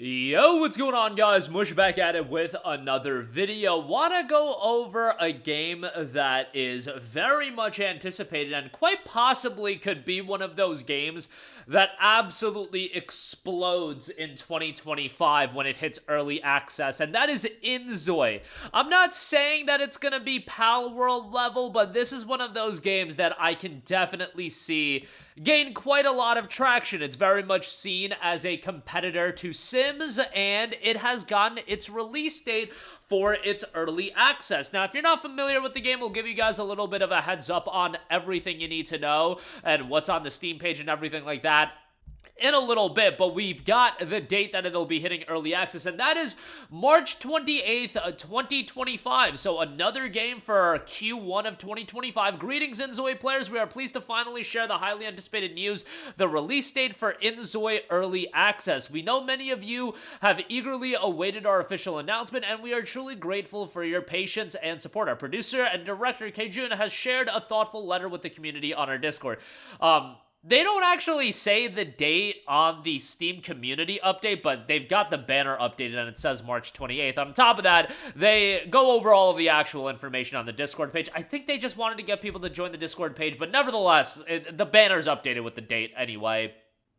Yo, what's going on, guys? Mush back at it with another video. Wanna go over a game that is very much anticipated and quite possibly could be one of those games that absolutely explodes in 2025 when it hits early access, and that is inZOI. I'm not saying that it's gonna be Pal World level, but this is one of those games that I can definitely see gain quite a lot of traction. It's very much seen as a competitor to Sims, and it has gotten its release date for its early access. Now, if you're not familiar with the game, we'll give you guys a little bit of a heads up on everything you need to know and what's on the Steam page and everything like that in a little bit, but we've got the date that it'll be hitting early access, and that is March 28th, 2025. So another game for Q1 of 2025. Greetings, inZOI players. We are pleased to finally share the highly anticipated news, the release date for inZOI early access. We know many of you have eagerly awaited our official announcement, and we are truly grateful for your patience and support. Our producer and director, Kjun, has shared a thoughtful letter with the community on our Discord. They don't actually say the date on the Steam community update, but they've got the banner updated and it says March 28th. On top of that, they go over all of the actual information on the Discord page. I think they just wanted to get people to join the Discord page, but nevertheless, the banner's updated with the date anyway.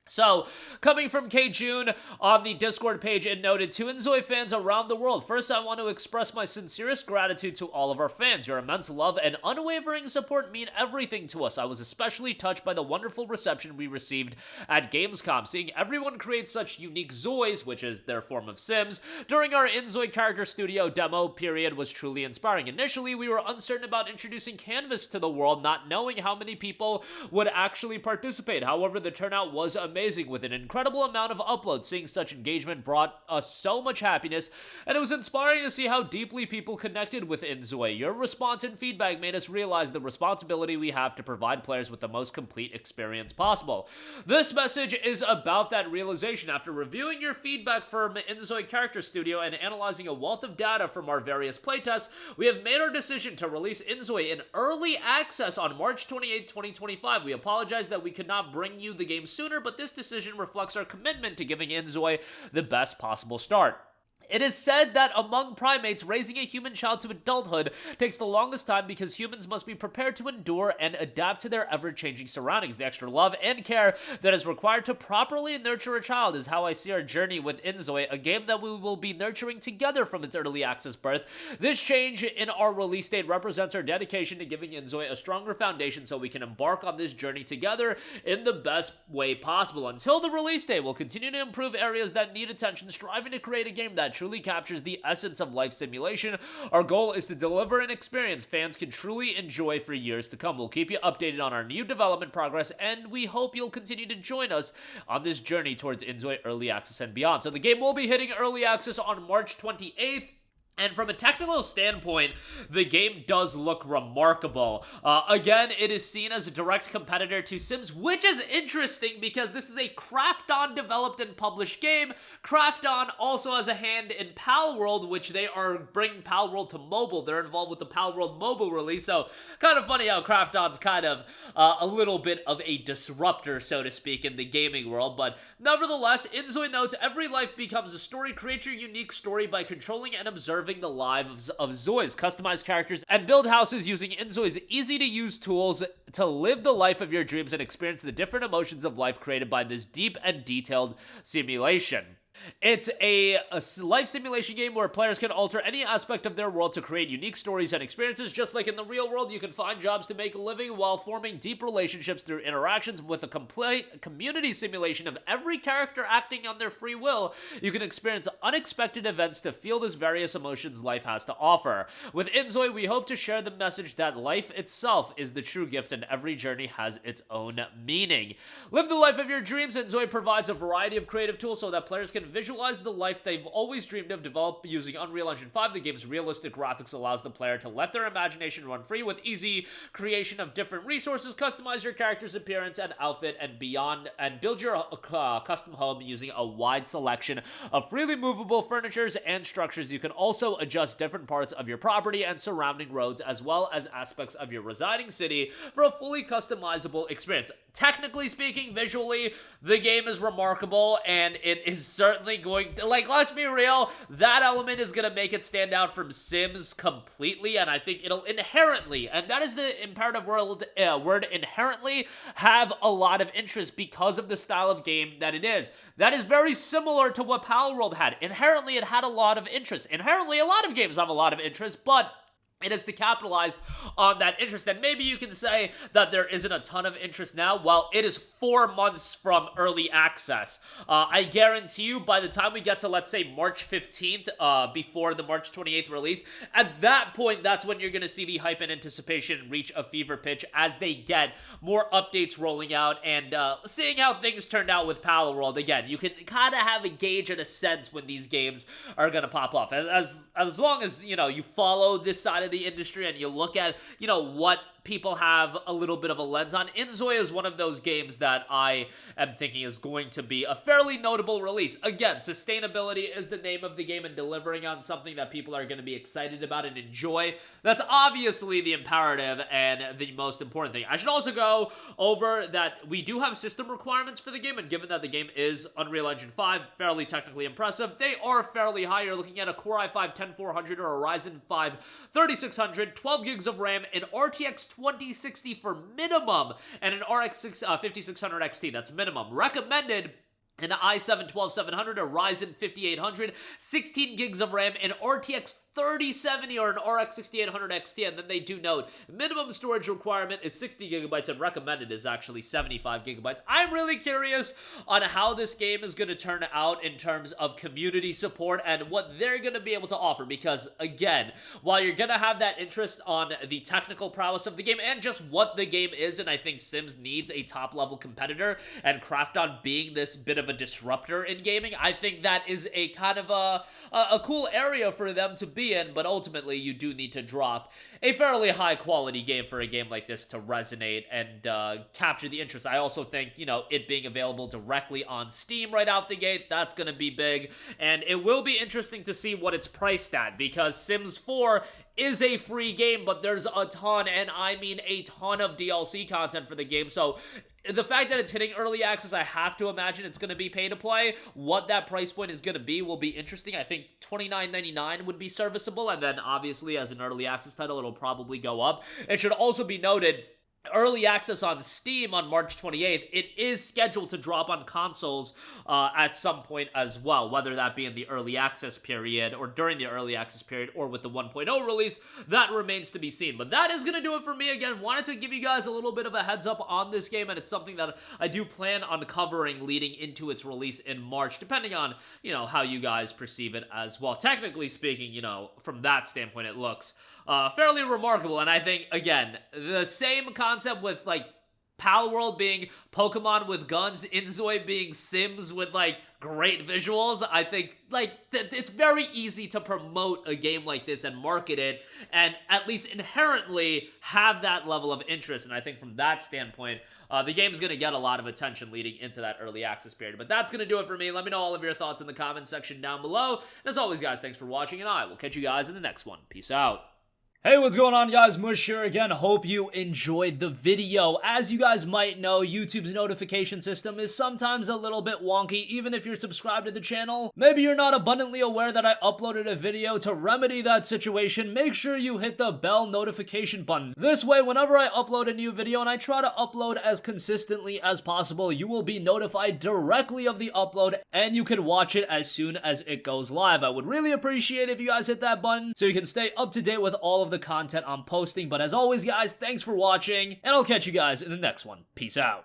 So, coming from Kjun on the Discord page, it noted, to inZOI fans around the world, first I want to express my sincerest gratitude to all of our fans. Your immense love and unwavering support mean everything to us. I was especially touched by the wonderful reception we received at Gamescom. Seeing everyone create such unique ZOIs, which is their form of Sims, during our inZOI Character Studio demo period was truly inspiring. Initially, we were uncertain about introducing Canvas to the world, not knowing how many people would actually participate. However, the turnout was amazing. With an incredible amount of uploads. Seeing such engagement brought us so much happiness, and it was inspiring to see how deeply people connected with inZOI. Your response and feedback made us realize the responsibility we have to provide players with the most complete experience possible. This message is about that realization. After reviewing your feedback from inZOI Character Studio and analyzing a wealth of data from our various playtests, we have made our decision to release inZOI in early access on March 28, 2025. We apologize that we could not bring you the game sooner, but this decision reflects our commitment to giving inZOI the best possible start. It is said that among primates, raising a human child to adulthood takes the longest time because humans must be prepared to endure and adapt to their ever-changing surroundings. The extra love and care that is required to properly nurture a child is how I see our journey with inZOI, a game that we will be nurturing together from its early access birth. This change in our release date represents our dedication to giving inZOI a stronger foundation so we can embark on this journey together in the best way possible. Until the release date, we'll continue to improve areas that need attention, striving to create a game that truly captures the essence of life simulation. Our goal is to deliver an experience fans can truly enjoy for years to come. We'll keep you updated on our new development progress, and we hope you'll continue to join us on this journey towards inZOI Early Access and beyond. So the game will be hitting Early Access on March 28th. And from a technical standpoint, the game does look remarkable. Again, it is seen as a direct competitor to Sims, which is interesting because this is a Krafton developed and published game. Krafton also has a hand in Pal World, which they are bringing Pal World to mobile. They're involved with the Pal World mobile release, so kind of funny how Krafton's kind of a little bit of a disruptor, so to speak, in the gaming world. But nevertheless, inZOI notes, every life becomes a story. Create your unique story by controlling and observing the lives of ZOIs, customize characters, and build houses using inZOI's easy-to-use tools to live the life of your dreams and experience the different emotions of life created by this deep and detailed simulation. It's a life simulation game where players can alter any aspect of their world to create unique stories and experiences. Just like in the real world, you can find jobs to make a living while forming deep relationships through interactions. With a complete community simulation of every character acting on their free will, you can experience unexpected events to feel the various emotions life has to offer. With inZOI, we hope to share the message that life itself is the true gift and every journey has its own meaning. Live the life of your dreams. inZOI provides a variety of creative tools so that players can visualize the life they've always dreamed of. Developed using Unreal Engine 5, the game's realistic graphics allows the player to let their imagination run free with easy creation of different resources. Customize your character's appearance and outfit and beyond, and build your custom home using a wide selection of freely movable furnitures and structures. You can also adjust different parts of your property and surrounding roads, as well as aspects of your residing city for a fully customizable experience. Technically speaking, visually, the game is remarkable, and it is certainly going to, like, let's be real, that element is going to make it stand out from Sims completely, and I think it'll inherently, and that is the imperative word inherently, have a lot of interest because of the style of game that it is. That is very similar to what Palworld had. Inherently, it had a lot of interest. Inherently, a lot of games have a lot of interest, but it is to capitalize on that interest. And maybe you can say that there isn't a ton of interest now. Well, it is 4 months from early access. I guarantee you by the time we get to, let's say, March 15th, before the March 28th release, at that point, that's when you're going to see the hype and anticipation reach a fever pitch as they get more updates rolling out and seeing how things turned out with Palworld. Again, you can kind of have a gauge and a sense when these games are going to pop off. As long as, you know, you follow this side of the industry and you look at, you know, what people have a little bit of a lens on. inZOI is one of those games that I am thinking is going to be a fairly notable release. Again, sustainability is the name of the game, and delivering on something that people are going to be excited about and enjoy. That's obviously the imperative and the most important thing. I should also go over that we do have system requirements for the game, and given that the game is Unreal Engine 5, fairly technically impressive, they are fairly high. You're looking at a Core i5-10400 or a Ryzen 5 3600, 12 gigs of RAM, an RTX 2060 for minimum, and an RX 5600 XT, that's minimum. Recommended an i7-12700, a Ryzen 5800, 16 gigs of RAM, an RTX 3070 or an RX 6800 XT, and then they do note minimum storage requirement is 60 gigabytes and recommended is actually 75 gigabytes. I'm really curious on how this game is going to turn out in terms of community support and what they're going to be able to offer, because again, while you're going to have that interest on the technical prowess of the game and just what the game is, and I think Sims needs a top level competitor, and Krafton being this bit of a disruptor in gaming, I think that is a kind of a cool area for them to be in, but ultimately you do need to drop a fairly high quality game for a game like this to resonate and capture the interest. I also think, you know, it being available directly on Steam right out the gate, that's going to be big, and it will be interesting to see what it's priced at, because Sims 4 is a free game, but there's a ton, and I mean a ton of DLC content for the game, so the fact that it's hitting early access, I have to imagine it's going to be pay to play. What that price point is going to be will be interesting. I think $29.99 would be serviceable, and then obviously as an early access title, it'll probably go up. It should also be noted, early access on Steam on March 28th, it is scheduled to drop on consoles at some point as well, whether that be in the early access period or during the early access period or with the 1.0 release, that remains to be seen. But that is going to do it for me. Again, wanted to give you guys a little bit of a heads up on this game, and it's something that I do plan on covering leading into its release in March, depending on, you know, how you guys perceive it as well. Technically speaking, you know, from that standpoint, it looks fairly remarkable, and I think, again, the same concept with, like, Palworld being Pokemon with guns, inZOI being Sims with, like, great visuals. I think, like, it's very easy to promote a game like this and market it, and at least inherently have that level of interest, and I think from that standpoint, the game's going to get a lot of attention leading into that early access period. But that's going to do it for me. Let me know all of your thoughts in the comments section down below, and as always, guys, thanks for watching, and I will catch you guys in the next one. Peace out. Hey, what's going on, guys? Mush here again. Hope you enjoyed the video. As you guys might know, YouTube's notification system is sometimes a little bit wonky, even if you're subscribed to the channel. Maybe you're not abundantly aware that I uploaded a video. To remedy that situation, make sure you hit the bell notification button. This way, whenever I upload a new video, and I try to upload as consistently as possible, you will be notified directly of the upload, and you can watch it as soon as it goes live. I would really appreciate if you guys hit that button so you can stay up to date with all of the content I'm posting. But as always, guys, thanks for watching, and I'll catch you guys in the next one. Peace out.